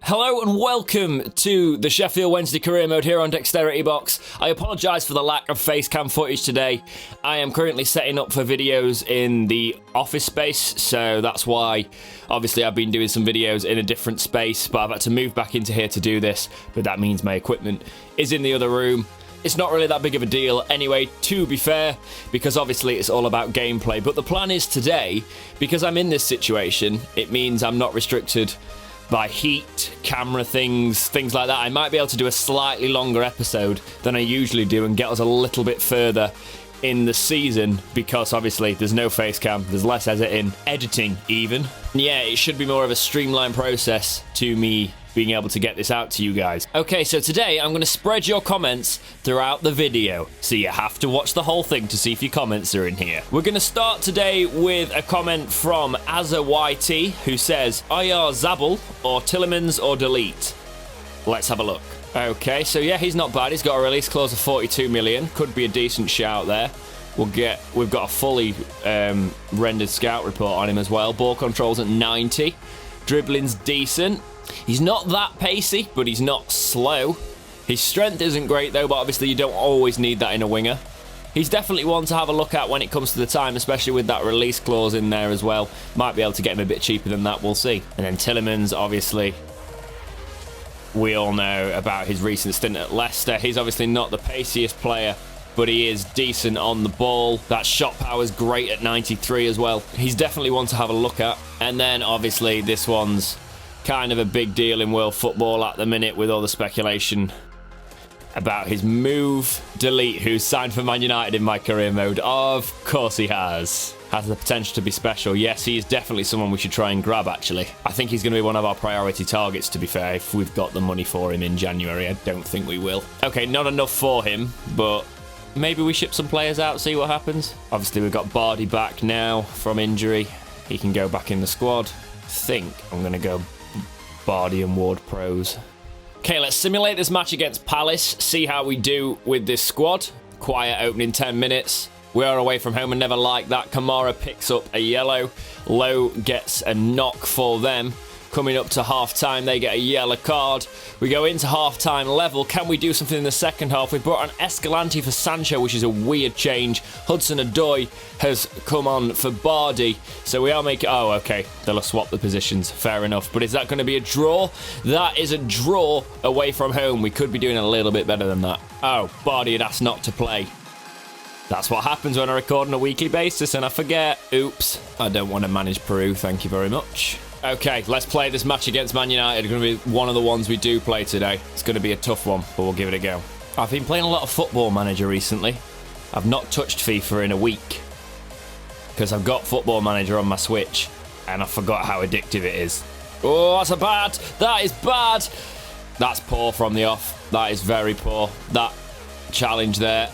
Hello and welcome to the Sheffield Wednesday Career Mode here on dexteritybox. I apologise for the lack of facecam footage today. I am currently setting up for videos in the office space, so that's why obviously I've been doing some videos in a different space, but I've had to move back into here to do this, but that means my equipment is in the other room. It's not really that big of a deal anyway, to be fair, because obviously it's all about gameplay, but the plan is today, because I'm in this situation, it means I'm not restricted by heat, camera things like that. I might be able to do a slightly longer episode than I usually do and get us a little bit further in the season because obviously there's no face cam, there's less editing even. Yeah, it should be more of a streamlined process to me being able to get this out to you guys. Okay, so today I'm going to spread your comments throughout the video, so you have to watch the whole thing to see if your comments are in here. We're going to start today with a comment from AzaYT, who says, IR Zabel or Tillemans or delete? Let's have a look. Okay, so yeah, he's not bad. He's got a release clause of 42 million. Could be a decent shout there. We've got a fully rendered scout report on him as well. Ball control's at 90. Dribbling's decent. He's not that pacey, but he's not slow. His strength isn't great though, but obviously you don't always need that in a winger. He's definitely one to have a look at when it comes to the time, especially with that release clause in there as well. Might be able to get him a bit cheaper than that, we'll see. And then Tillemans, obviously, we all know about his recent stint at Leicester. He's obviously not the paciest player, but he is decent on the ball. That shot power's great at 93 as well. He's definitely one to have a look at. And then obviously this one's kind of a big deal in world football at the minute with all the speculation about his move. Delete, who's signed for Man United in my career mode. Of course he has. Has the potential to be special. Yes, he is definitely someone we should try and grab, actually. I think he's going to be one of our priority targets, to be fair, if we've got the money for him in January. I don't think we will. Okay, not enough for him, but maybe we ship some players out, see what happens. Obviously, we've got Bardi back now from injury. He can go back in the squad. I think I'm going to go Bardi and Ward pros. Okay, let's simulate this match against Palace, see how we do with this squad. Quiet opening 10 minutes. We are away from home and never like that. Kamara picks up a yellow. Lowe gets a knock for them. Coming up to half-time, they get a yellow card. We go into half-time level. Can we do something in the second half? We brought on Escalante for Sancho, which is a weird change. Hudson-Odoi has come on for Bardi. So we are making... Oh, okay. They'll have swapped the positions. Fair enough. But is that going to be a draw? That is a draw away from home. We could be doing a little bit better than that. Oh, Bardi had asked not to play. That's what happens when I record on a weekly basis and I forget. Oops. I don't want to manage Peru. Thank you very much. Okay, let's play this match against Man United. It's going to be one of the ones we do play today. It's going to be a tough one, but we'll give it a go. I've been playing a lot of Football Manager recently. I've not touched FIFA in a week because I've got Football Manager on my Switch and I forgot how addictive it is. Oh, that's a bad. That is bad. That's poor from the off. That is very poor. That challenge there.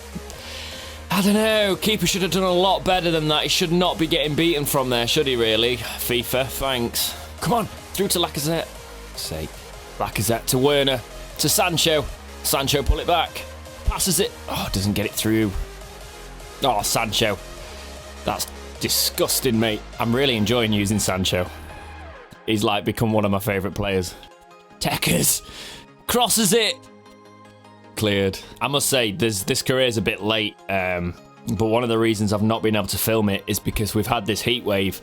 I don't know, keeper should have done a lot better than that. He should not be getting beaten from there, should he really? FIFA, thanks. Come on, through to Lacazette. Sake. Lacazette to Werner, to Sancho. Sancho pull it back. Passes it. Oh, doesn't get it through. Oh, Sancho. That's disgusting, mate. I'm really enjoying using Sancho. He's like become one of my favourite players. Tekkers. Crosses it. Cleared. I must say, this career is a bit late, but one of the reasons I've not been able to film it is because we've had this heat wave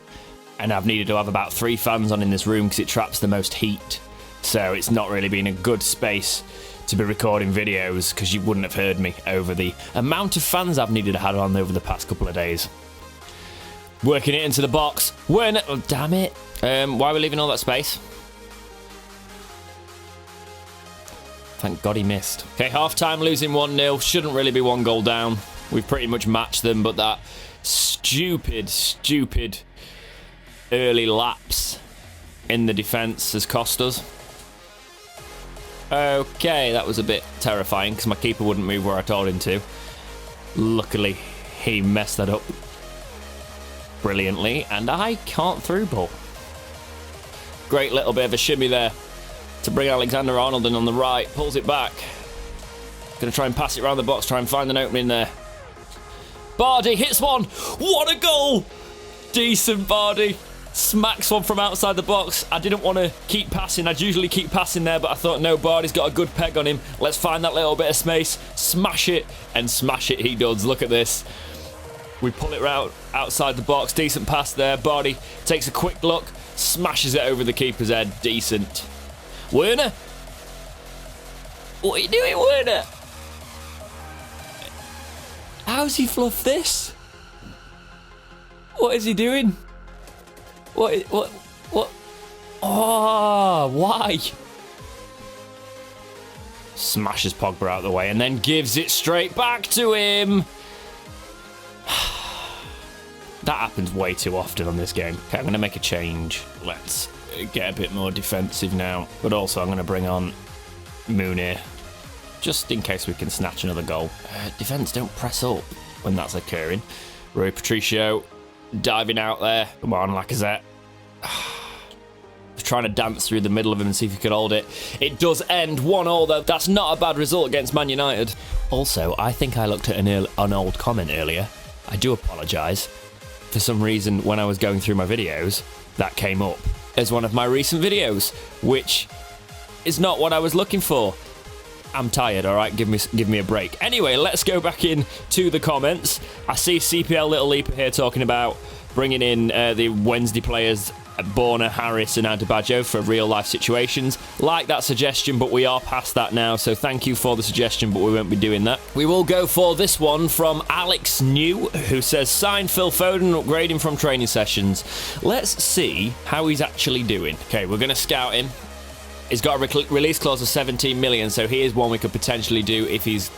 and I've needed to have about 3 fans on in this room because it traps the most heat. So it's not really been a good space to be recording videos because you wouldn't have heard me over the amount of fans I've needed to have on over the past couple of days. Working it into the box. Werner, oh, damn it. Why are we leaving all that space? Thank God he missed. Okay, half-time losing 1-0. Shouldn't really be 1 goal down. We've pretty much matched them, but that stupid early lapse in the defence has cost us. Okay, that was a bit terrifying because my keeper wouldn't move where I told him to. Luckily, he messed that up brilliantly, and I can't through ball. Great little bit of a shimmy there to bring Alexander-Arnold in on the right. Pulls it back. Going to try and pass it around the box, try and find an opening there. Bardi hits one. What a goal! Decent Bardi. Smacks one from outside the box. I didn't want to keep passing. I'd usually keep passing there, but I thought, no, Barty's got a good peg on him. Let's find that little bit of space. Smash it, and smash it he does. Look at this. We pull it round outside the box. Decent pass there. Barty takes a quick look. Smashes it over the keeper's head. Decent. Werner? What are you doing, Werner? How's he fluffed this? What is he doing? What? Oh, why? Smashes Pogba out of the way and then gives it straight back to him. That happens way too often on this game. Okay, I'm going to make a change. Let's get a bit more defensive now. But also I'm going to bring on Munir, just in case we can snatch another goal. Defence, don't press up when that's occurring. Rui Patricio diving out there. Come on, Lacazette. Trying to dance through the middle of him and see if he could hold it. It does end 1-1 though. That's not a bad result against Man United. Also, I think I looked at an old comment earlier. I do apologise. For some reason, when I was going through my videos, that came up as one of my recent videos, which is not what I was looking for. I'm tired, all right? Give me a break. Anyway, let's go back in to the comments. I see CPL Little Leaper here talking about bringing in the Wednesday players, Borna, Harris and Adebayo for real-life situations. Like that suggestion, but we are past that now, so thank you for the suggestion, but we won't be doing that. We will go for this one from Alex New, who says, sign Phil Foden, upgrade him from training sessions. Let's see how he's actually doing. Okay, we're going to scout him. He's got a release clause of 17 million, so he is one we could potentially do if he's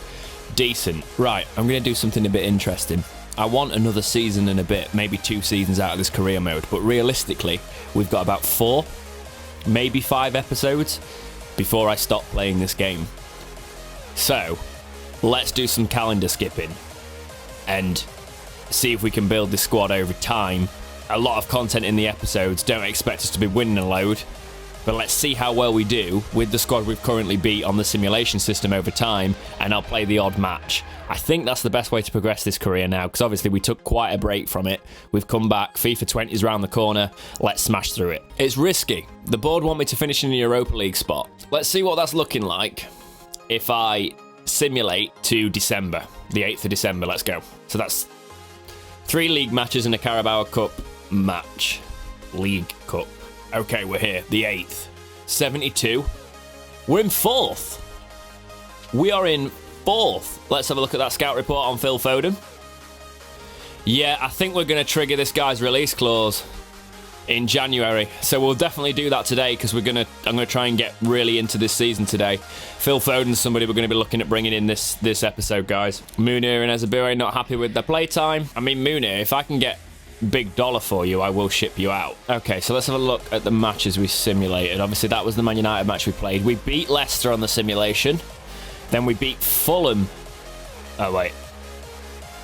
decent. Right, I'm going to do something a bit interesting. I want another season and a bit, maybe 2 seasons out of this career mode, but realistically, we've got about 4, maybe 5 episodes before I stop playing this game. So, let's do some calendar skipping and see if we can build this squad over time. A lot of content in the episodes, don't expect us to be winning a load, but let's see how well we do with the squad we've currently beat on the simulation system over time, and I'll play the odd match. I think that's the best way to progress this career now, because obviously we took quite a break from it. We've come back, FIFA 20 is round the corner, let's smash through it. It's risky. The board want me to finish in the Europa League spot. Let's see what that's looking like if I simulate to December, the 8th of December, let's go. So that's 3 league matches and a Carabao Cup match. League Cup. Okay, we're here, the 8th. 72. We're in 4th. We are in 4th. Let's have a look at that scout report on Phil Foden. Yeah, I think we're going to trigger this guy's release clause in January. So we'll definitely do that today because I'm going to try and get really into this season today. Phil Foden's somebody we're going to be looking at bringing in this episode, guys. Munir and Ezebue not happy with their playtime. I mean, Munir, if I can get big dollar for you, I will ship you out. Okay, so let's have a look at the matches we simulated. Obviously, that was the Man United match we played. We beat Leicester on the simulation. Then we beat Fulham. Oh, wait.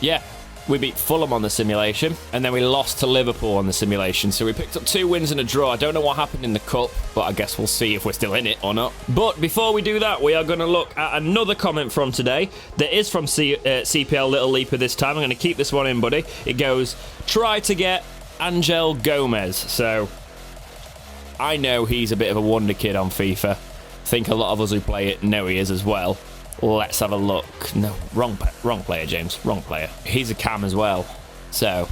Yeah, we beat Fulham on the simulation. And then we lost to Liverpool on the simulation. So we picked up 2 wins and a draw. I don't know what happened in the Cup, but I guess we'll see if we're still in it or not. But before we do that, we are going to look at another comment from today. That is from CPL Little Leaper this time. I'm going to keep this one in, buddy. It goes, try to get Angel Gomez. So I know he's a bit of a wonder kid on FIFA. I think a lot of us who play it know he is as well. Let's have a look. No, wrong player, James. Wrong player. He's a cam as well. So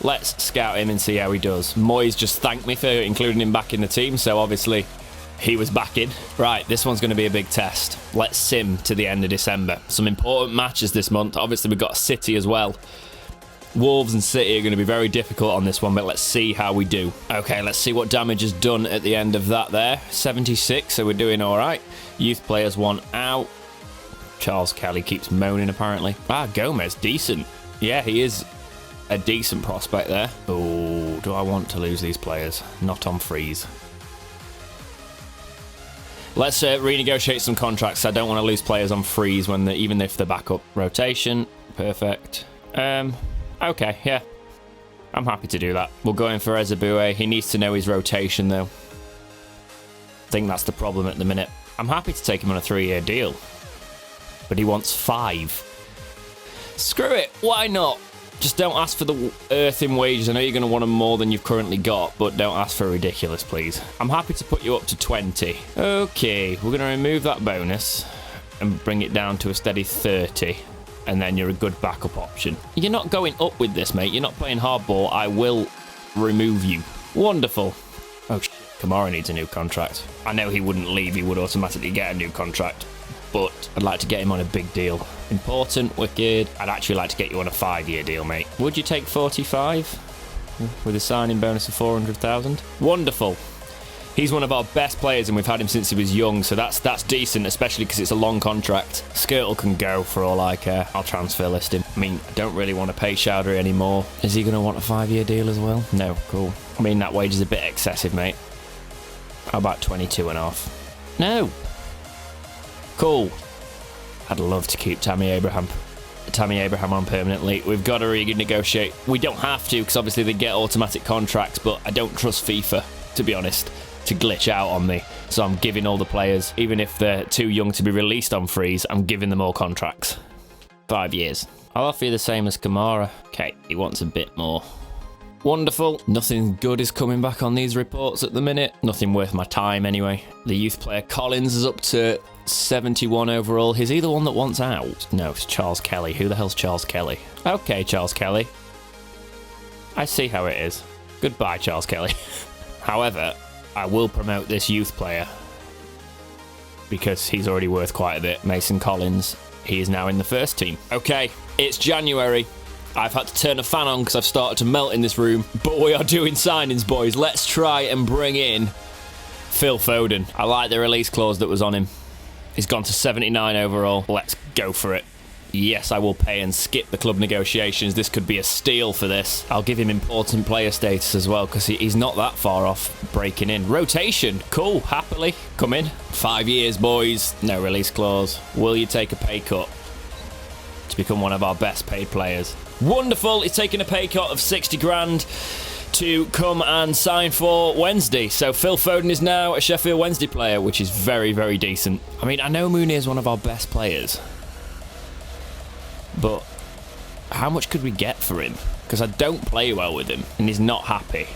let's scout him and see how he does. Moyes just thanked me for including him back in the team, so obviously he was back in. Right, this one's going to be a big test. Let's sim to the end of December. Some important matches this month. Obviously, we've got City as well. Wolves and City are going to be very difficult on this one, but let's see how we do. Okay, let's see what damage is done at the end of that there. 76, so we're doing all right. Youth players 1 out. Charles Kelly keeps moaning, apparently. Gomez, decent. Yeah, he is a decent prospect there. Oh, do I want to lose these players? Not on freeze. Let's renegotiate some contracts. I don't want to lose players on freeze when even if they're back up. Rotation, perfect. Okay, yeah. I'm happy to do that. We'll go in for Ezebue. He needs to know his rotation, though. I think that's the problem at the minute. I'm happy to take him on a 3-year deal. But he wants 5. Screw it, why not? Just don't ask for the earthing wages. I know you're going to want them more than you've currently got, but don't ask for ridiculous, please. I'm happy to put you up to 20. Okay, we're going to remove that bonus and bring it down to a steady 30. And then you're a good backup option. You're not going up with this, mate. You're not playing hardball. I will remove you. Wonderful. Oh, shit. Kamara needs a new contract. I know he wouldn't leave. He would automatically get a new contract. But I'd like to get him on a big deal. Important, wicked. I'd actually like to get you on a 5-year deal, mate. Would you take 45? With a signing bonus of 400,000? Wonderful. He's one of our best players, and we've had him since he was young, so that's decent, especially because it's a long contract. Skirtle can go for all I care. I'll transfer list him. I mean, I don't really want to pay Chowdhury anymore. Is he going to want a 5-year deal as well? No, cool. I mean, that wage is a bit excessive, mate. How about 22.5? No. Cool. I'd love to keep Tammy Abraham on permanently. We've got to renegotiate. We don't have to, because obviously they get automatic contracts, but I don't trust FIFA, to be honest, to glitch out on me. So I'm giving all the players, even if they're too young to be released on freeze, I'm giving them all contracts. 5 years. I'll offer you the same as Kamara. Okay, he wants a bit more. Wonderful. Nothing good is coming back on these reports at the minute. Nothing worth my time anyway. The youth player Collins is up to 71 overall. Is he the one that wants out? No, it's Charles Kelly. Who the hell's Charles Kelly? Okay, Charles Kelly. I see how it is. Goodbye, Charles Kelly. However, I will promote this youth player because he's already worth quite a bit. Mason Collins. He is now in the first team. Okay, it's January. I've had to turn a fan on because I've started to melt in this room. But we are doing signings, boys. Let's try and bring in Phil Foden. I like the release clause that was on him. He's gone to 79 overall. Let's go for it. Yes, I will pay and skip the club negotiations. This could be a steal for this. I'll give him important player status as well because he's not that far off breaking in. Rotation. Cool. Happily. Come in. 5 years, boys. No release clause. Will you take a pay cut to become one of our best paid players? Wonderful. He's taking a pay cut of 60 grand to come and sign for Wednesday. So Phil Foden is now a Sheffield Wednesday player, which is very, very decent. I mean, I know Mooney is one of our best players, but how much could we get for him? Because I don't play well with him, and he's not happy.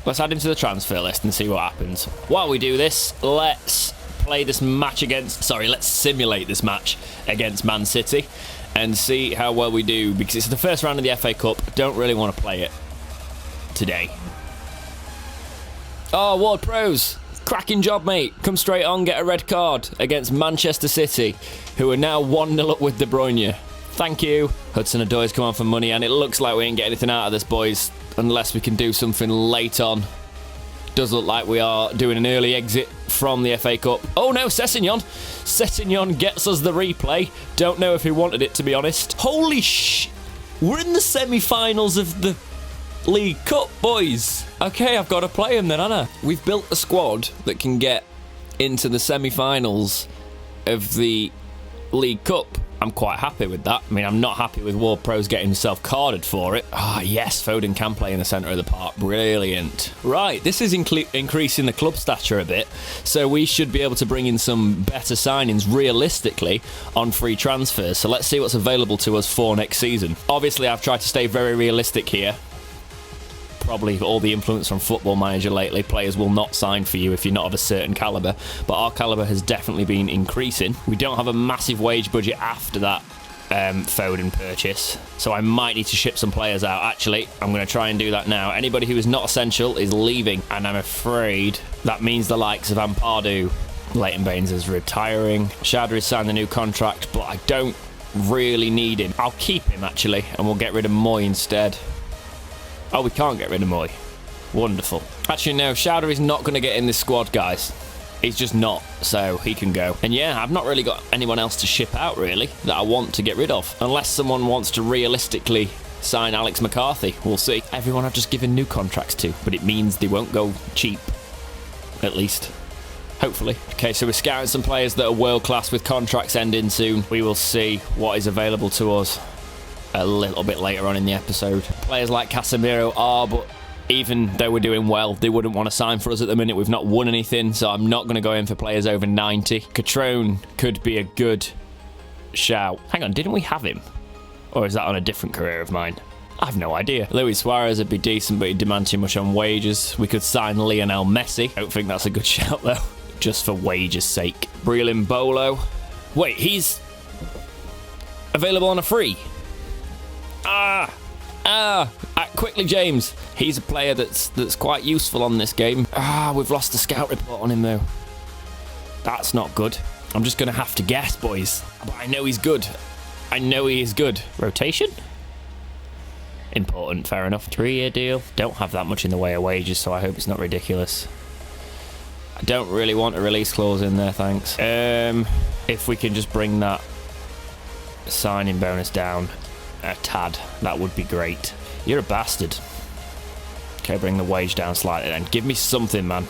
Let's add him to the transfer list and see what happens. While we do this, let's play this match against... Sorry, let's simulate this match against Man City and see how well we do, because it's the first round of the FA Cup. I don't really want to play it today. Oh, Ward Pros. Cracking job, mate. Come straight on, get a red card against Manchester City, who are now 1-0 up with De Bruyne. Thank you. Hudson-Odoi's come on for money, and it looks like we ain't getting anything out of this, boys, unless we can do something late on. Does look like we are doing an early exit from the FA Cup. Oh no, Sessegnon. Sessegnon gets us the replay. Don't know if he wanted it, to be honest. Holy sh... We're in the semi-finals of the League Cup, boys. Okay, I've got to play him then, Anna. We've built a squad that can get into the semi-finals of the League Cup. I'm quite happy with that. I mean, I'm not happy with Ward Pros getting himself carded for it. Ah, yes, Foden can play in the centre of the park. Brilliant. Right, this is increasing the club stature a bit, so we should be able to bring in some better signings realistically on free transfers. So let's see what's available to us for next season. Obviously, I've tried to stay very realistic here. Probably all the influence from Football Manager lately. Players will not sign for you if you're not of a certain calibre, but our calibre has definitely been increasing. We don't have a massive wage budget after that Foden purchase, so I might need to ship some players out. Actually, I'm going to try and do that now. Anybody who is not essential is leaving, and I'm afraid that means the likes of Ampadu. Leighton Baines is retiring. Chowdhury signed the new contract, but I don't really need him. I'll keep him, actually, and we'll get rid of Moy instead. Oh, we can't get rid of Moy. Wonderful. Actually, no, Chowdhury's not going to get in this squad, guys. He's just not, so he can go. And yeah, I've not really got anyone else to ship out, really, that I want to get rid of. Unless someone wants to realistically sign Alex McCarthy. We'll see. Everyone I've just given new contracts to, but it means they won't go cheap. At least. Hopefully. Okay, so we're scouting some players that are world-class with contracts ending soon. We will see what is available to us a little bit later on in the episode. Players like Casemiro are, but even though we're doing well, they wouldn't want to sign for us at the minute. We've not won anything, so I'm not going to go in for players over 90. Catrone could be a good shout. Hang on, didn't we have him? Or is that on a different career of mine? I have no idea. Luis Suarez would be decent, but he'd demand too much on wages. We could sign Lionel Messi. Don't think that's a good shout, though. Just for wages' sake. Brighton Bolo. Wait, he's available on a free. Quickly, James. He's a player that's quite useful on this game. We've lost the scout report on him, though. That's not good. I'm just going to have to guess, boys. But I know he's good. I know he is good. Rotation? Important, fair enough. 3-year deal. Don't have that much in the way of wages, so I hope it's not ridiculous. I don't really want a release clause in there, thanks. If we can just bring that signing bonus down a tad, that would be great. You're a bastard. Okay, bring the wage down slightly then. Give me something, man.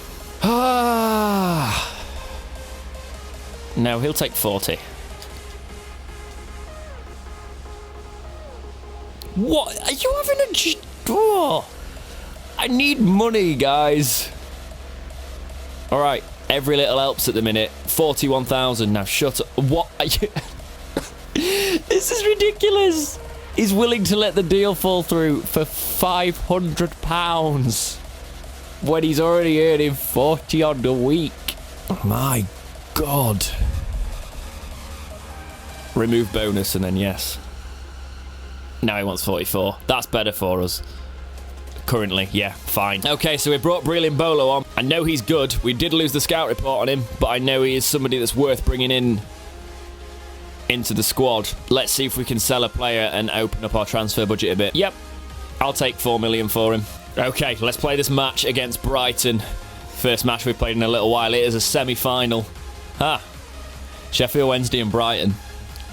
No, he'll take 40. What? Are you having a... Oh, I need money, guys. All right. Every little helps at the minute. 41,000. Now, shut up. What are you... This is ridiculous. He's willing to let the deal fall through for £500 when he's already earning 40 odd a week. My God. Remove bonus and then yes. Now he wants 44. That's better for us. Currently, yeah, fine. Okay, so we brought Brighton Bolo on. I know he's good. We did lose the scout report on him, but I know he is somebody that's worth bringing into the squad. Let's see if we can sell a player and open up our transfer budget a bit. Yep, I'll take 4 million for him. Okay, let's play this match against Brighton. First match we've played in a little while. It is a semi-final. Sheffield Wednesday and Brighton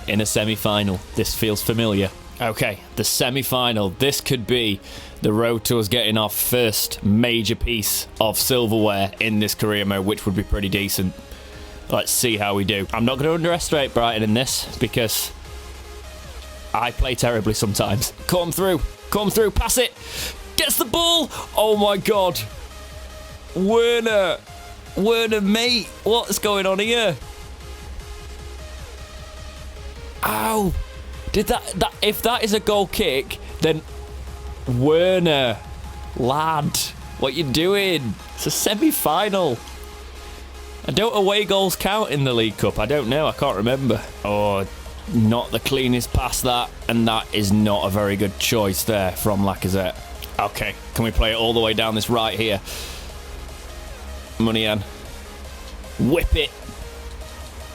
in a semi-final. This feels familiar. Okay, the semi-final. This could be the road to us getting our first major piece of silverware in this career mode, which would be pretty decent. Let's see how we do. I'm not going to underestimate Brighton in this because I play terribly sometimes. Come through, pass it. Gets the ball. Oh my God. Werner, mate, what's going on here? Ow. Did that if that is a goal kick, then Werner, lad, what you doing? It's a semi-final. Don't away goals count in the League Cup? I don't know. I can't remember. Oh, not the cleanest pass that, and that is not a very good choice there from Lacazette. Okay, can we play it all the way down this right here? Munian. Whip it.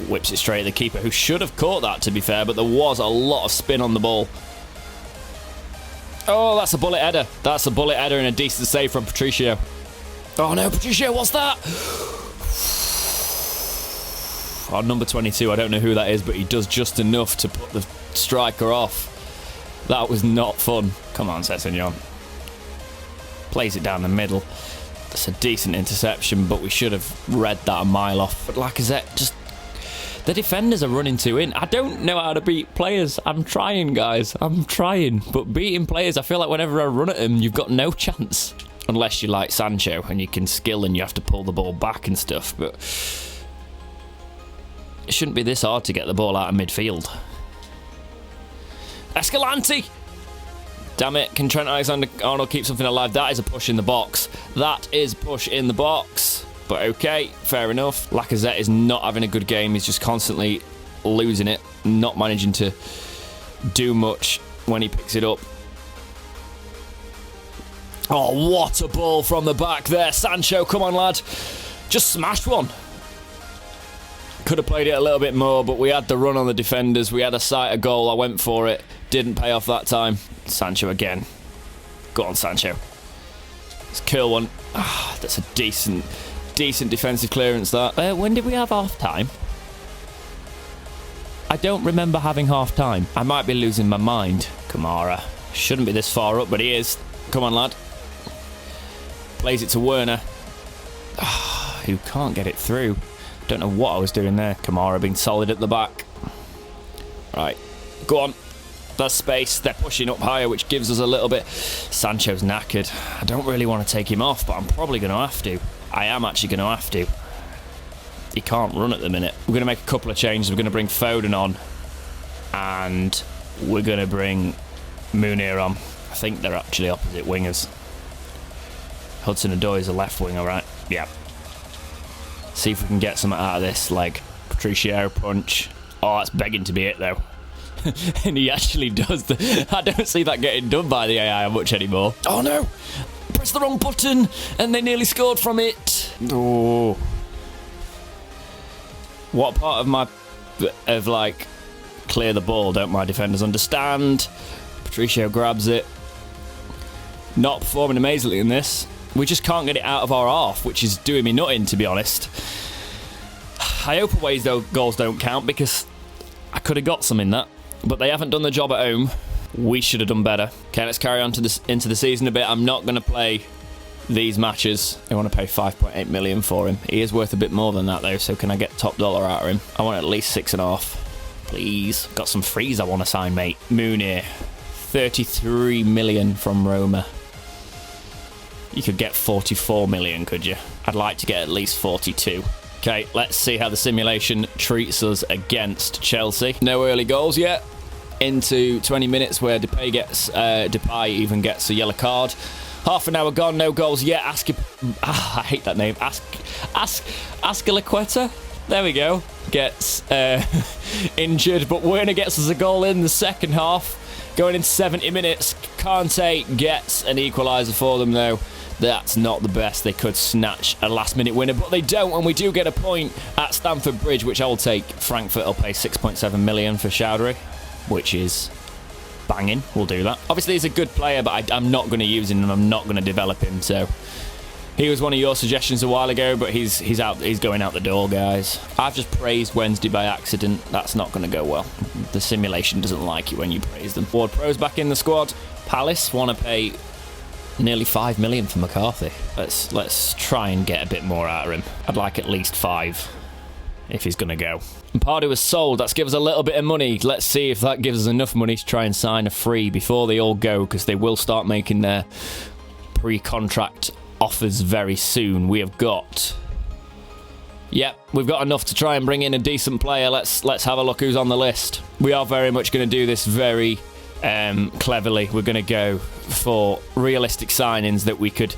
Whips it straight at the keeper, who should have caught that, to be fair, but there was a lot of spin on the ball. Oh, that's a bullet header. That's a bullet header and a decent save from Patricio. Oh no, Patricio, what's that? Oh, number 22, I don't know who that is, but he does just enough to put the striker off. That was not fun. Come on, Sessegnon. Plays it down the middle. That's a decent interception, but we should have read that a mile off. But Lacazette, just... The defenders are running two in. I don't know how to beat players. I'm trying, guys. I'm trying. But beating players, I feel like whenever I run at them, you've got no chance. Unless you're like Sancho and you can skill and you have to pull the ball back and stuff. But it shouldn't be this hard to get the ball out of midfield. Escalante! Damn it. Can Trent Alexander-Arnold keep something alive? That is a push in the box. That is push in the box. But okay, fair enough. Lacazette is not having a good game. He's just constantly losing it, not managing to do much when he picks it up. Oh, what a ball from the back there. Sancho, come on, lad. Just smash one. Could have played it a little bit more, but we had the run on the defenders. We had a sight of goal. I went for it. Didn't pay off that time. Sancho again. Go on, Sancho. Let's kill one. That's a decent defensive clearance, that. When did we have half-time? I don't remember having half-time. I might be losing my mind. Kamara. Shouldn't be this far up, but he is. Come on, lad. Plays it to Werner. Who can't get it through. Don't know what I was doing there. Kamara being solid at the back. Right. Go on. There's space. They're pushing up higher, which gives us a little bit. Sancho's knackered. I don't really want to take him off, but I'm probably going to have to. I am actually going to have to. He can't run at the minute. We're going to make a couple of changes. We're going to bring Foden on. And we're going to bring Munir on. I think they're actually opposite wingers. Hudson-Odoi is a left winger, right? Yeah. See if we can get something out of this, like Patricio punch. Oh, that's begging to be it, though. And he actually does. I don't see that getting done by the AI much anymore. Oh, no. Press the wrong button, and they nearly scored from it. Oh. What part of like, clear the ball don't my defenders understand? Patricio grabs it. Not performing amazingly in this. We just can't get it out of our half, which is doing me nutting, to be honest. I hope away goals don't count, because I could have got some in that. But they haven't done the job at home. We should have done better. Okay, let's carry on into the season a bit. I'm not going to play these matches. I want to pay 5.8 million for him. He is worth a bit more than that, though, so can I get top dollar out of him? I want at least 6.5. Please. Got some frees I want to sign, mate. Munir. 33 million from Roma. You could get 44 million, could you? I'd like to get at least 42. Okay, let's see how the simulation treats us against Chelsea. No early goals yet. Into 20 minutes where Depay even gets a yellow card. Half an hour gone, no goals yet. I hate that name. Azpilicueta. There we go. Gets injured, but Werner gets us a goal in the second half. Going in 70 minutes, Kante gets an equaliser for them, though. That's not the best. They could snatch a last-minute winner, but they don't, and we do get a point at Stamford Bridge, which I will take. Frankfurt will pay 6.7 million for Chowdhury, which is banging. We'll do that. Obviously, he's a good player, but I'm not going to use him, and I'm not going to develop him, so... He was one of your suggestions a while ago, but he's going out the door, guys. I've just praised Wednesday by accident. That's not going to go well. The simulation doesn't like it when you praise them. Ward Pro's back in the squad. Palace want to pay nearly 5 million for McCarthy. Let's try and get a bit more out of him. I'd like at least 5 if he's going to go. And Pardew was sold. That's gives us a little bit of money. Let's see if that gives us enough money to try and sign a free before they all go, because they will start making their pre-contract offers very soon. We have got... Yep, we've got enough to try and bring in a decent player. Let's have a look who's on the list. We are very much going to do this very cleverly. We're going to go for realistic signings that we could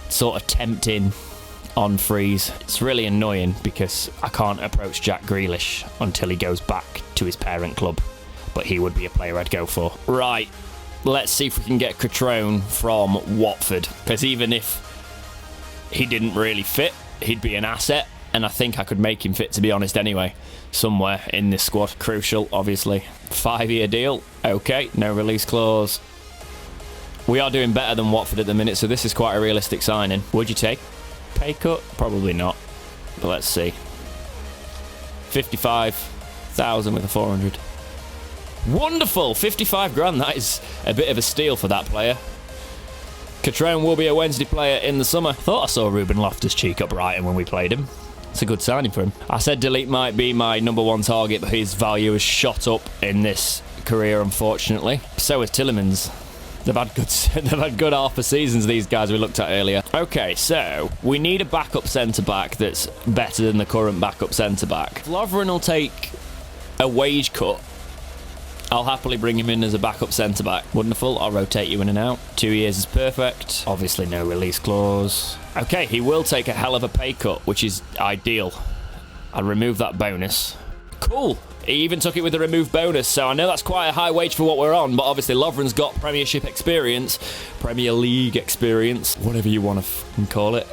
sort of tempt in on frees. It's really annoying because I can't approach Jack Grealish until he goes back to his parent club, but he would be a player I'd go for. Right. Let's see if we can get Catrone from Watford, because even if he didn't really fit, he'd be an asset, and I think I could make him fit, to be honest, anyway, somewhere in this squad. Crucial, obviously. 5-year deal. Okay, no release clause. We are doing better than Watford at the minute, so this is quite a realistic signing. Would you take pay cut? Probably not, but let's see. 55,000 with a 400. Wonderful! 55 grand. That is a bit of a steal for that player. Catrone will be a Wednesday player in the summer. Thought I saw Ruben Loftus-Cheek at Brighton when we played him. It's a good signing for him. I said Delete might be my #1 target, but his value has shot up in this career, unfortunately. So is Tillemans. They've had good half a seasons, these guys we looked at earlier. Okay, so we need a backup centre-back that's better than the current backup centre-back. Lovren will take a wage cut. I'll happily bring him in as a backup centre-back. Wonderful, I'll rotate you in and out. 2 years is perfect. Obviously no release clause. Okay, he will take a hell of a pay cut, which is ideal. I'll remove that bonus. Cool. He even took it with a removed bonus, so I know that's quite a high wage for what we're on, but obviously Lovren's got Premiership experience, Premier League experience, whatever you want to call it.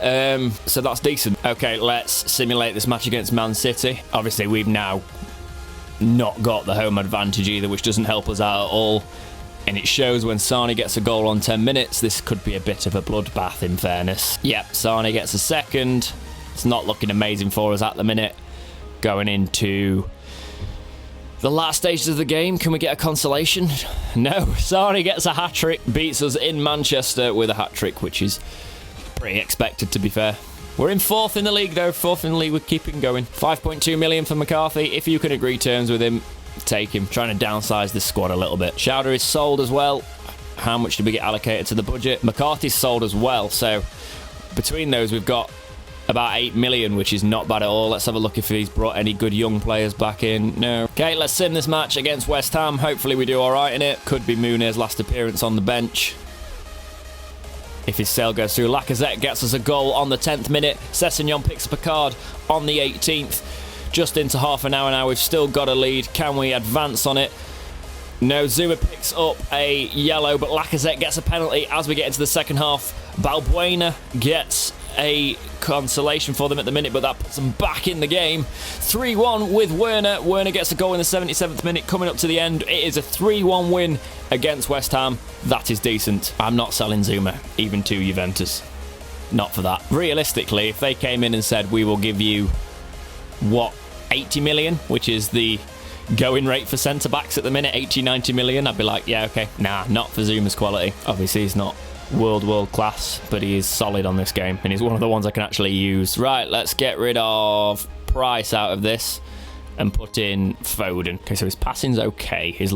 So that's decent. Okay, let's simulate this match against Man City. Obviously, we've now not got the home advantage either, which doesn't help us out at all. And it shows when Sane gets a goal on 10 minutes. This could be a bit of a bloodbath, in fairness. Yep, Sane gets a second. It's not looking amazing for us at the minute. Going into the last stages of the game, can we get a consolation? No, Sane gets a hat-trick, beats us in Manchester with a hat-trick, which is pretty expected, to be fair. We're in 4th in the league, though. 4th in the league, we're keeping going. 5.2 million for McCarthy. If you can agree terms with him, take him. Trying to downsize this squad a little bit. Chowdhury is sold as well. How much did we get allocated to the budget? McCarthy's sold as well, so between those we've got about 8 million, which is not bad at all. Let's have a look if he's brought any good young players back in. No. Okay, let's sim this match against West Ham. Hopefully we do all right in it. Could be Muni's last appearance on the bench. If his sale goes through, Lacazette gets us a goal on the 10th minute. Sessegnon picks up a card on the 18th. Just into half an hour now. We've still got a lead. Can we advance on it? No, Zuma picks up a yellow, but Lacazette gets a penalty as we get into the second half. Balbuena gets a consolation for them at the minute, but that puts them back in the game. 3-1 with Werner. Werner gets a goal in the 77th minute. Coming up to the end, it is a 3-1 win against West Ham. That is decent. I'm not selling Zuma, even to Juventus. Not for that. Realistically, if they came in and said, we will give you, what, 80 million, which is the going rate for centre-backs at the minute, 80, 90 million, I'd be like, yeah, okay. Nah, not for Zuma's quality. Obviously, he's not world class, but he is solid on this game, and he's one of the ones I can actually use. Right, let's get rid of Price out of this and put in Foden. Okay, so his passing's okay. His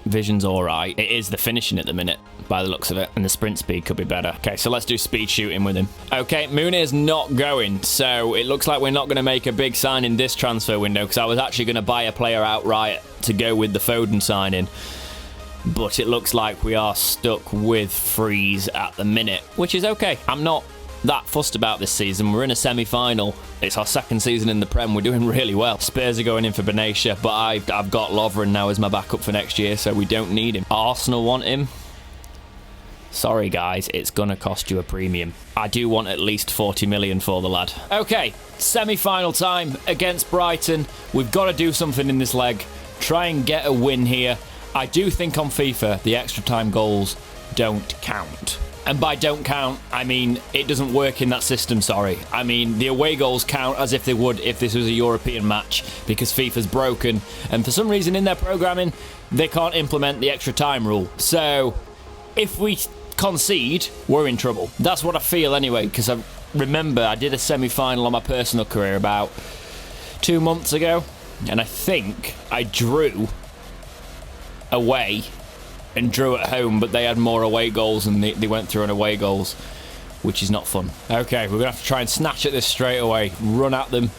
vision's all right. It is the finishing at the minute, by the looks of it, and the sprint speed could be better. Okay, so let's do speed shooting with him. Okay, Mune is not going, so it looks like we're not going to make a big sign in this transfer window, because I was actually going to buy a player outright to go with the Foden signing. But it looks like we are stuck with Freeze at the minute, which is okay. I'm not that fussed about this season. We're in a semi-final. It's our second season in the Prem. We're doing really well. Spurs are going in for Benatia, but I've got Lovren now as my backup for next year, so we don't need him. Arsenal want him. Sorry, guys, it's going to cost you a premium. I do want at least 40 million for the lad. Okay, semi-final time against Brighton. We've got to do something in this leg. Try and get a win here. I do think on FIFA, the extra time goals don't count. And by don't count, I mean it doesn't work in that system, sorry. I mean, the away goals count as if they would if this was a European match, because FIFA's broken. And for some reason in their programming, they can't implement the extra time rule. So, if we concede, we're in trouble. That's what I feel anyway, because I remember I did a semi-final on my personal career about 2 months ago. And I think I drew away and drew at home, but they had more away goals and they went through on away goals, which is not fun. Okay, we're gonna have to try and snatch at this straight away, run at them,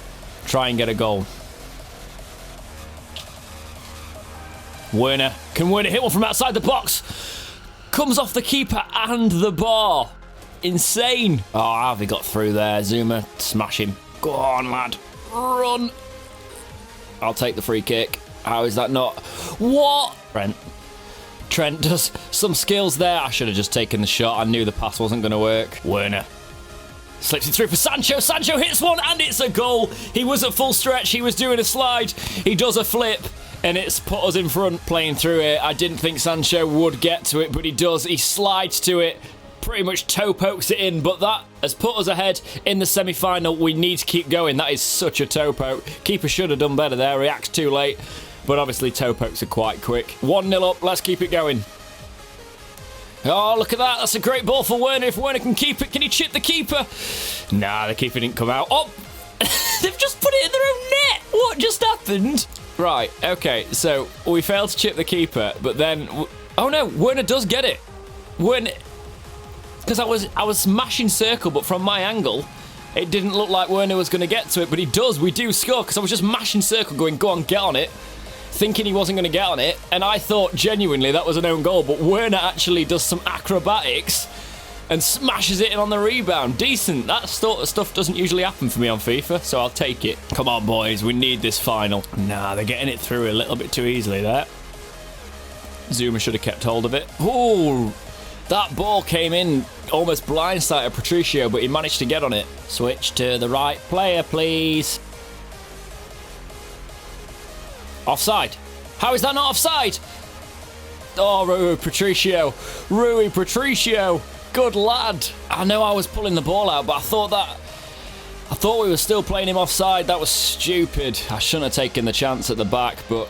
try and get a goal. Werner, can Werner hit one from outside the box? Comes off the keeper and the bar. Insane. Oh, how have he got through there? Zuma, smash him. Go on, lad, run. I'll take the free kick. How is that not? What? Trent does some skills there. I should have just taken the shot. I knew the pass wasn't going to work. Werner slips it through for Sancho. Sancho hits one and it's a goal. He was at full stretch. He was doing a slide. He does a flip and it's put us in front playing through it. I didn't think Sancho would get to it, but he does. He slides to it. Pretty much toe pokes it in, but that has put us ahead in the semi-final. We need to keep going. That is such a toe poke. Keeper should have done better there. Reacts too late. But obviously toe pokes are quite quick. 1-0 up, let's keep it going. Oh, look at that. That's a great ball for Werner. If Werner can keep it, can he chip the keeper? Nah, the keeper didn't come out. Oh, they've just put it in their own net. What just happened? Right, okay, so we failed to chip the keeper, but then... Oh no, Werner does get it. Werner... Because I was smashing circle, but from my angle... It didn't look like Werner was going to get to it, but he does. We do score, because I was just mashing circle going, go on, get on it. Thinking he wasn't going to get on it, and I thought genuinely that was an own goal, but Werner actually does some acrobatics and smashes it in on the rebound. Decent. That sort of stuff doesn't usually happen for me on FIFA, so I'll take it. Come on, boys, we need this final. Nah, they're getting it through a little bit too easily there. Zuma should have kept hold of it. Ooh, that ball came in almost blindsided Patricio, but he managed to get on it. Switch to the right player, please. Offside. How is that not offside? Oh, Rui Patricio. Rui Patricio. Good lad. I know I was pulling the ball out, but I thought we were still playing him offside. That was stupid. I shouldn't have taken the chance at the back, but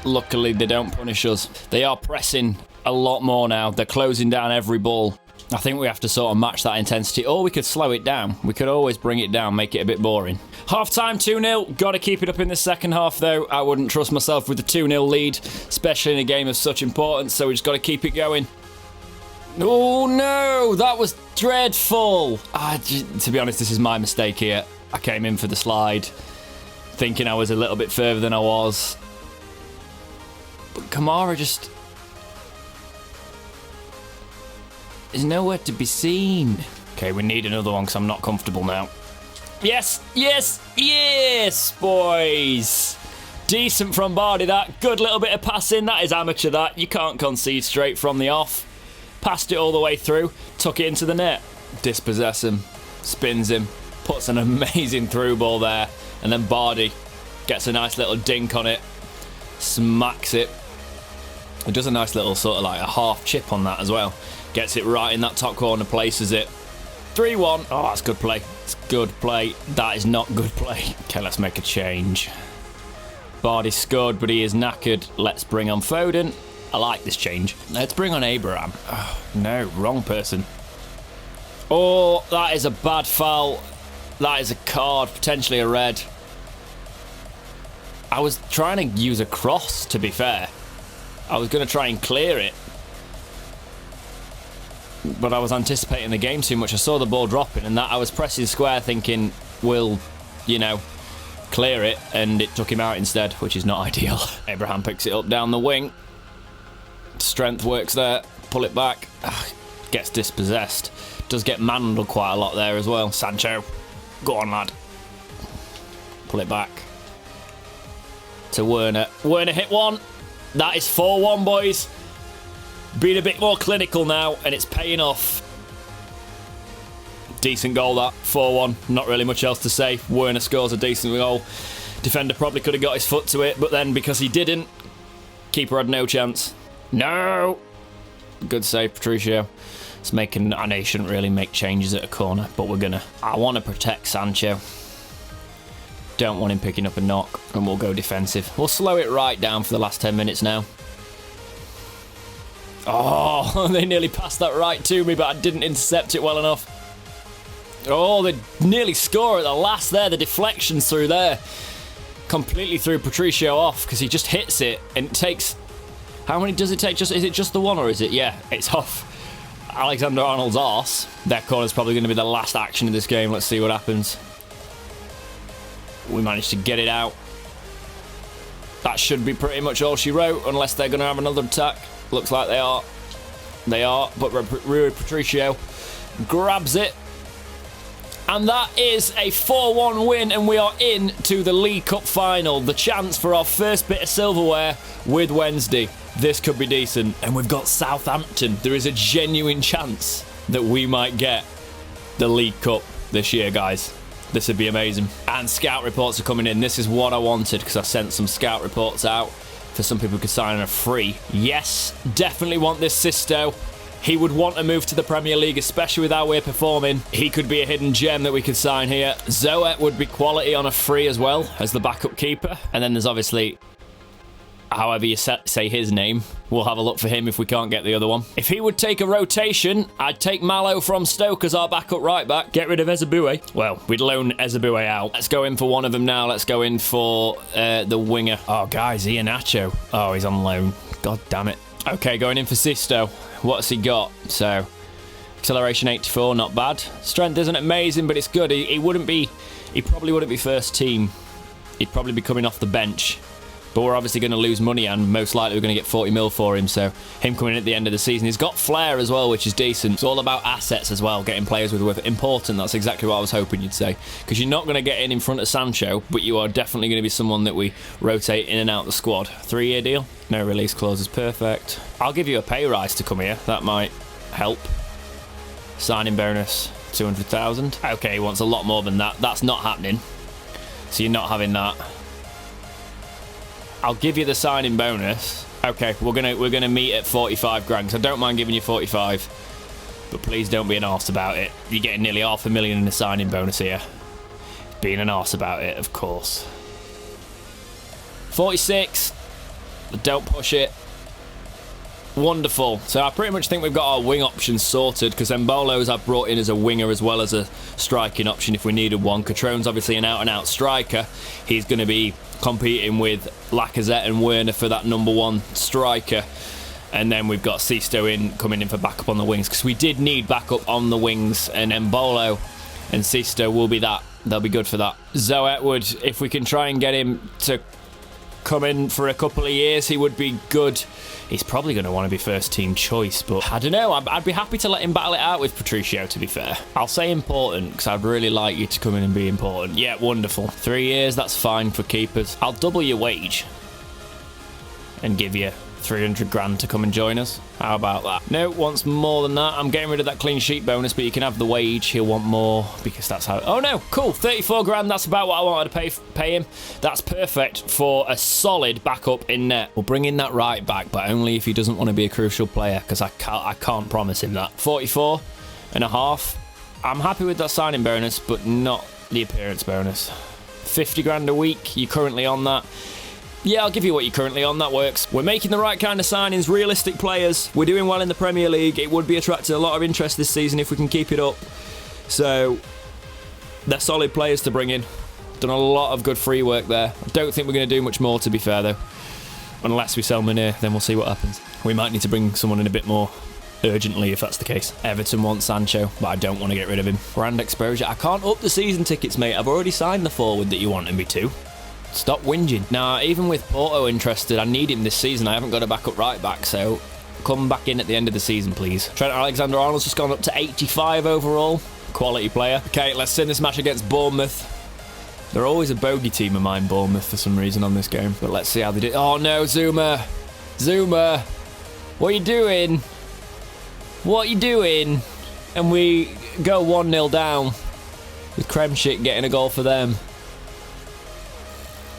luckily they don't punish us. They are pressing a lot more now. They're closing down every ball. I think we have to sort of match that intensity, or we could slow it down. We could always bring it down, make it a bit boring. Half-time 2-0. Got to keep it up in the second half, though. I wouldn't trust myself with the 2-0 lead, especially in a game of such importance, so we just got to keep it going. Oh no, that was dreadful. To be honest, this is my mistake here. I came in for the slide thinking I was a little bit further than I was. But Kamara just is nowhere to be seen. Okay, we need another one because I'm not comfortable now. Yes, yes, yes, boys. Decent from Bardi, that. Good little bit of passing. That is amateur, that. You can't concede straight from the off. Passed it all the way through. Took it into the net. Dispossess him. Spins him. Puts an amazing through ball there. And then Bardi gets a nice little dink on it. Smacks it. It does a nice little sort of like a half chip on that as well. Gets it right in that top corner. Places it. 3-1. Oh, that's good play. It's good play. That is not good play. Okay, let's make a change. Bardi scored, but he is knackered. Let's bring on Foden. I like this change. Let's bring on Abraham. Oh, no, wrong person. Oh, that is a bad foul. That is a card, potentially a red. I was trying to use a cross, to be fair. I was going to try and clear it. But I was anticipating the game too much. I saw the ball dropping and that I was pressing square thinking we'll, you know, clear it, and it took him out instead, which is not ideal. Abraham picks it up down the wing. Strength works there. Pull it back. Gets dispossessed. Does get manhandled quite a lot there as well. Sancho. Go on, lad. Pull it back. To Werner. Werner hit one. That is 4-1, boys. Being a bit more clinical now, and it's paying off. Decent goal, that. 4-1. Not really much else to say. Werner scores a decent goal. Defender probably could have got his foot to it, but then because he didn't, keeper had no chance. No! Good save, Patricio. It's making... I know you shouldn't really make changes at a corner, but we're gonna... I want to protect Sancho. Don't want him picking up a knock, and we'll go defensive. We'll slow it right down for the last 10 minutes now. Oh, they nearly passed that right to me, but I didn't intercept it well enough. Oh, they nearly score at the last there. The deflection's through there. Completely threw Patricio off because he just hits it and it takes... How many does it take? Is it just the one or is it? Yeah, it's off Alexander-Arnold's arse. That corner's probably going to be the last action of this game. Let's see what happens. We managed to get it out. That should be pretty much all she wrote, unless they're going to have another attack. Looks like they are. They are, but Rui Patricio grabs it. And that is a 4-1 win, and we are in to the League Cup final. The chance for our first bit of silverware with Wednesday. This could be decent. And we've got Southampton. There is a genuine chance that we might get the League Cup this year, guys. This would be amazing. And scout reports are coming in. This is what I wanted, because I sent some scout reports out for some people who could sign on a free. Yes, definitely want this Sisto. He would want to move to the Premier League, especially with how we're performing. He could be a hidden gem that we could sign here. Zoet would be quality on a free as well as the backup keeper. And then there's obviously, however you say his name, we'll have a look for him if we can't get the other one. If he would take a rotation, I'd take Mallow from Stoke as our backup right back. Get rid of Ezebue. Well, we'd loan Ezebue out. Let's go in for one of them now. Let's go in for the winger. Oh, guys, Iheanacho. Oh, he's on loan. God damn it. Okay, going in for Sisto. What's he got? So, acceleration 84, not bad. Strength isn't amazing, but it's good. He probably wouldn't be first team. He'd probably be coming off the bench. But we're obviously going to lose money, and most likely we're going to get 40 mil for him. So, him coming in at the end of the season. He's got flair as well, which is decent. It's all about assets as well, getting players with worth. Important, that's exactly what I was hoping you'd say. Because you're not going to get in front of Sancho, but you are definitely going to be someone that we rotate in and out the squad. 3-year deal. No release clause is perfect. I'll give you a pay rise to come here. That might help. Signing bonus, 200,000. Okay, he wants a lot more than that. That's not happening. So you're not having that. I'll give you the signing bonus. Okay, we're gonna meet at 45 grand. So I don't mind giving you 45, but please don't be an arse about it. You're getting nearly $500,000 in the signing bonus here. Being an arse about it, of course. 46. But don't push it. Wonderful. So I pretty much think we've got our wing options sorted, because Mbolo's I've brought in as a winger as well as a striking option if we needed one. Catrone's obviously an out-and-out striker. He's going to be competing with Lacazette and Werner for that number one striker. And then we've got Sisto coming in for backup on the wings, because we did need backup on the wings, and Embolo and Sisto will be that. They'll be good for that. Zoe Etwood, if we can try and get him to come in for a couple of years, he would be good. He's probably going to want to be first team choice, but I don't know. I'd be happy to let him battle it out with Patricio, to be fair. I'll say important, because I'd really like you to come in and be important. Yeah, wonderful. 3 years, that's fine for keepers. I'll double your wage and give you 300 grand to come and join us. How about that? No, wants more than that. I'm getting rid of that clean sheet bonus, but you can have the wage. He'll want more, because that's how... Oh, no, cool. 34 grand. That's about what I wanted to pay him. That's perfect for a solid backup in net. We'll bring in that right back, but only if he doesn't want to be a crucial player, because I can't promise him that. 44 and a half. I'm happy with that signing bonus, but not the appearance bonus. 50 grand a week. You're currently on that. Yeah, I'll give you what you're currently on. That works. We're making the right kind of signings, realistic players. We're doing well in the Premier League. It would be attracting a lot of interest this season if we can keep it up. So, they're solid players to bring in. Done a lot of good free work there. I don't think we're going to do much more, to be fair, though. Unless we sell Munir, then we'll see what happens. We might need to bring someone in a bit more urgently if that's the case. Everton wants Sancho, but I don't want to get rid of him. Brand exposure. I can't up the season tickets, mate. I've already signed the forward that you wanted me to. Stop whinging. Now, even with Porto interested, I need him this season. I haven't got a backup right back, so come back in at the end of the season, please. Trent Alexander-Arnold's just gone up to 85 overall. Quality player. Okay, let's send this match against Bournemouth. They're always a bogey team of mine, Bournemouth, for some reason on this game. But let's see how they do. Oh, no, Zuma. Zuma. What are you doing? What are you doing? And we go 1-0 down with Kremshik getting a goal for them.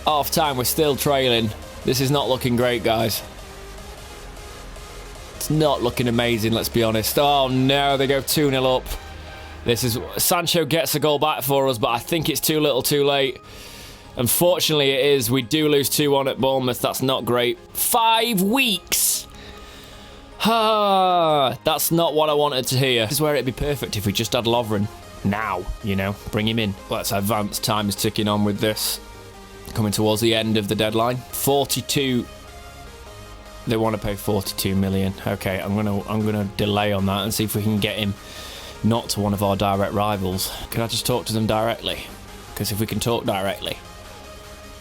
Half time, we're still trailing. This is not looking great, guys. It's not looking amazing, let's be honest. Oh no, they go 2-0 up. This is... Sancho gets a goal back for us, but I think it's too little too late. Unfortunately, it is. We do lose 2-1 at Bournemouth. That's not great. 5 weeks! That's not what I wanted to hear. This is where it'd be perfect if we just had Lovren. Now, you know, bring him in. Let's advance. Time is ticking on with this. Coming towards the end of the deadline. 42. They want to pay 42 million. Okay, I'm gonna delay on that and see if we can get him not to one of our direct rivals. Can I just talk to them directly? Because if we can talk directly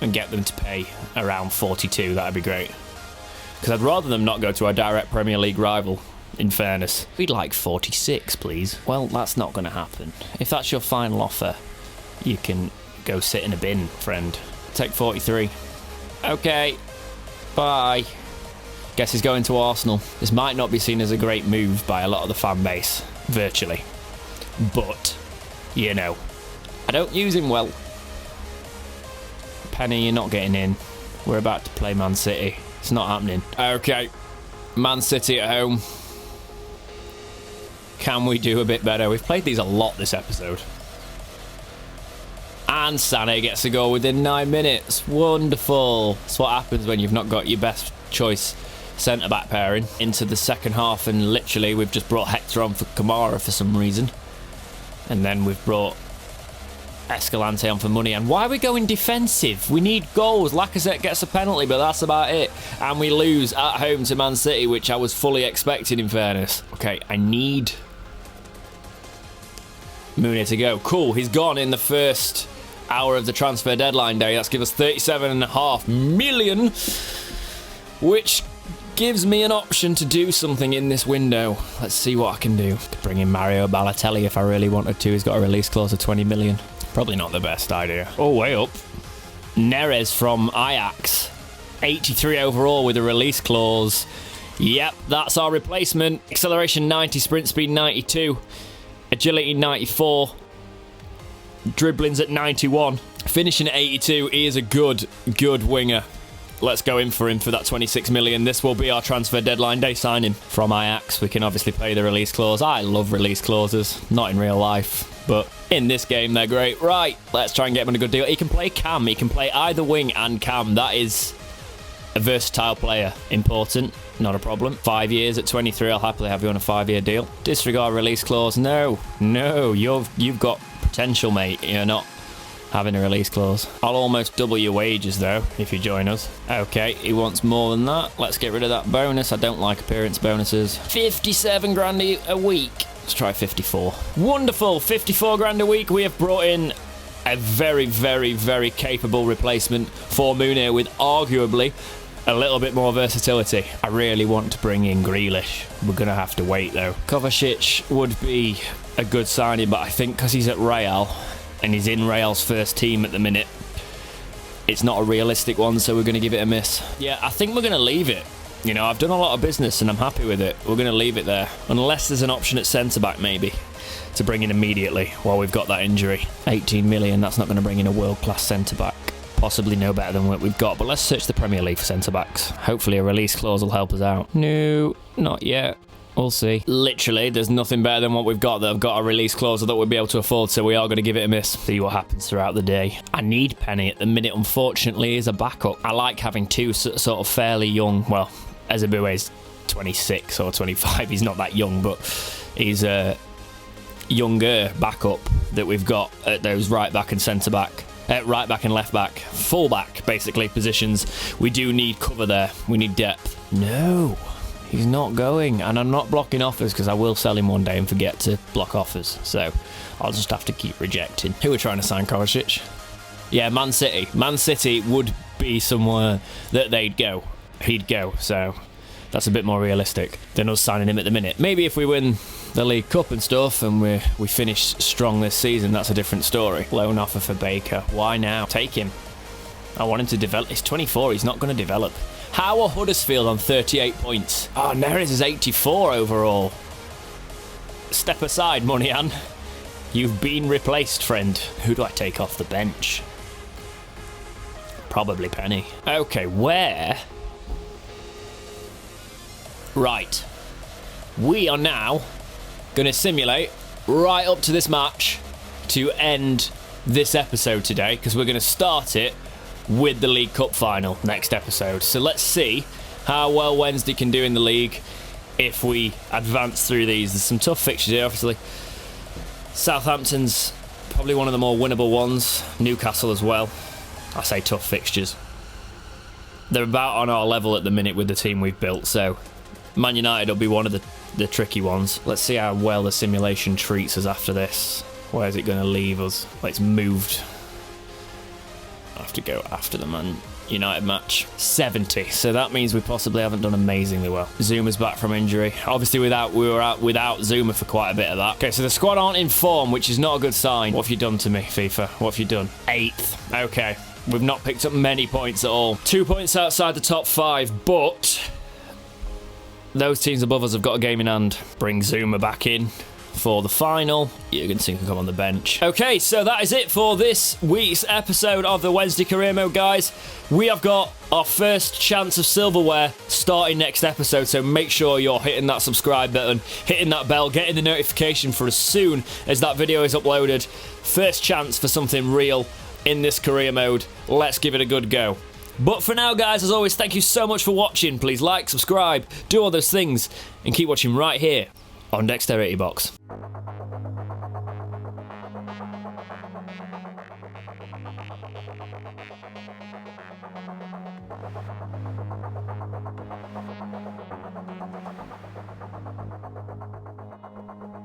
and get them to pay around 42, that'd be great. Because I'd rather them not go to our direct Premier League rival, in fairness. We'd like 46, please. Well, that's not going to happen. If that's your final offer, you can go sit in a bin, friend. Take 43. Okay. Bye. Guess he's going to Arsenal. This might not be seen as a great move by a lot of the fan base, virtually. But, you know, I don't use him well. Penny, you're not getting in. We're about to play Man City. It's not happening. Okay. Man City at home. Can we do a bit better? We've played these a lot this episode. And Sané gets a goal within 9 minutes. Wonderful. That's what happens when you've not got your best choice centre-back pairing into the second half, and literally we've just brought Hector on for Kamara for some reason. And then we've brought Escalante on for money. And why are we going defensive? We need goals. Lacazette gets a penalty, but that's about it. And we lose at home to Man City, which I was fully expecting, in fairness. Okay, I need Munir to go. Cool, he's gone in the first hour of the transfer deadline day. That's given us 37.5 million, which gives me an option to do something in this window. Let's see what I can do. Could bring in Mario Balotelli if I really wanted to. He's got a release clause of 20 million. Probably not the best idea. Oh, way up. Neres from Ajax. 83 overall with a release clause. Yep, that's our replacement. Acceleration 90, sprint speed 92. Agility 94. Dribbling's at 91. Finishing at 82. He is a good winger. Let's go in for him for that 26 million. This will be our transfer deadline day signing from Ajax. We can obviously pay the release clause. I love release clauses. Not in real life, but in this game they're great. Right, let's try and get him on a good deal. He can play cam. He can play either wing and cam. That is a versatile player. Important. Not a problem. 5 years at 23. I'll happily have you on a 5-year deal. Disregard release clause. No, you've got potential, mate. You're not having a release clause. I'll almost double your wages though if you join us. Okay, he wants more than that. Let's get rid of that bonus. I don't like appearance bonuses. 57 grand a week. Let's try 54. Wonderful, 54 grand a week. We have brought in a very, very, very capable replacement for Munir with arguably a little bit more versatility. I really want to bring in Grealish. We're going to have to wait though. Kovacic would be a good signing, but I think because he's at Real and he's in Real's first team at the minute, it's not a realistic one, so we're going to give it a miss. Yeah, I think we're going to leave it. You know, I've done a lot of business and I'm happy with it. We're going to leave it there. Unless there's an option at centre-back maybe to bring in immediately while we've got that injury. 18 million, that's not going to bring in a world-class centre-back. Possibly no better than what we've got, but let's search the Premier League for centre-backs. Hopefully a release clause will help us out. No, not yet. We'll see. Literally, there's nothing better than what we've got that have got a release clause that we'll be able to afford, so we are going to give it a miss. See what happens throughout the day. I need Penny at the minute, unfortunately, as a backup. I like having two sort of fairly young, well, Ezebue's 26 or 25. He's not that young, but he's a younger backup that we've got at those right back and centre back. Right back and left back, full back, basically, positions. We do need cover there. We need depth. No, he's not going. And I'm not blocking offers because I will sell him one day and forget to block offers. So I'll just have to keep rejecting. Who are trying to sign Kovacic? Yeah, Man City. Man City would be somewhere that they'd go. He'd go. So that's a bit more realistic than us signing him at the minute. Maybe if we win the League Cup and stuff and we finish strong this season, that's a different story. Loan offer for Baker. Why now? Take him. I want him to develop. He's 24. He's not going to develop. How are Huddersfield on 38 points? Oh, Neres is 84 overall. Step aside, Munian. You've been replaced, friend. Who do I take off the bench? Probably Penny. Okay, where? Right. We are now going to simulate right up to this match to end this episode today, because we're going to start it with the League Cup final next episode. So let's see how well Wednesday can do in the league if we advance through these. There's some tough fixtures here, obviously. Southampton's probably one of the more winnable ones. Newcastle as well. I say tough fixtures. They're about on our level at the minute with the team we've built, so Man United will be one of the tricky ones. Let's see how well the simulation treats us after this. Where's it going to leave us? Well, it's moved. I have to go after the Man United match. 70. So that means we possibly haven't done amazingly well. Zuma's back from injury. Obviously, we were out without Zuma for quite a bit of that. Okay, so the squad aren't in form, which is not a good sign. What have you done to me, FIFA? What have you done? 8th. Okay. We've not picked up many points at all. 2 points outside the top 5, but those teams above us have got a game in hand. Bring Zuma back in for the final. Jurgensen can come on the bench. Okay, so that is it for this week's episode of the Wednesday Career Mode, guys. We have got our first chance of silverware starting next episode, so make sure you're hitting that subscribe button, hitting that bell, getting the notification for as soon as that video is uploaded. First chance for something real in this career mode. Let's give it a good go. But for now, guys, as always, thank you so much for watching. Please like, subscribe, do all those things, and keep watching right here on Dexteritybox.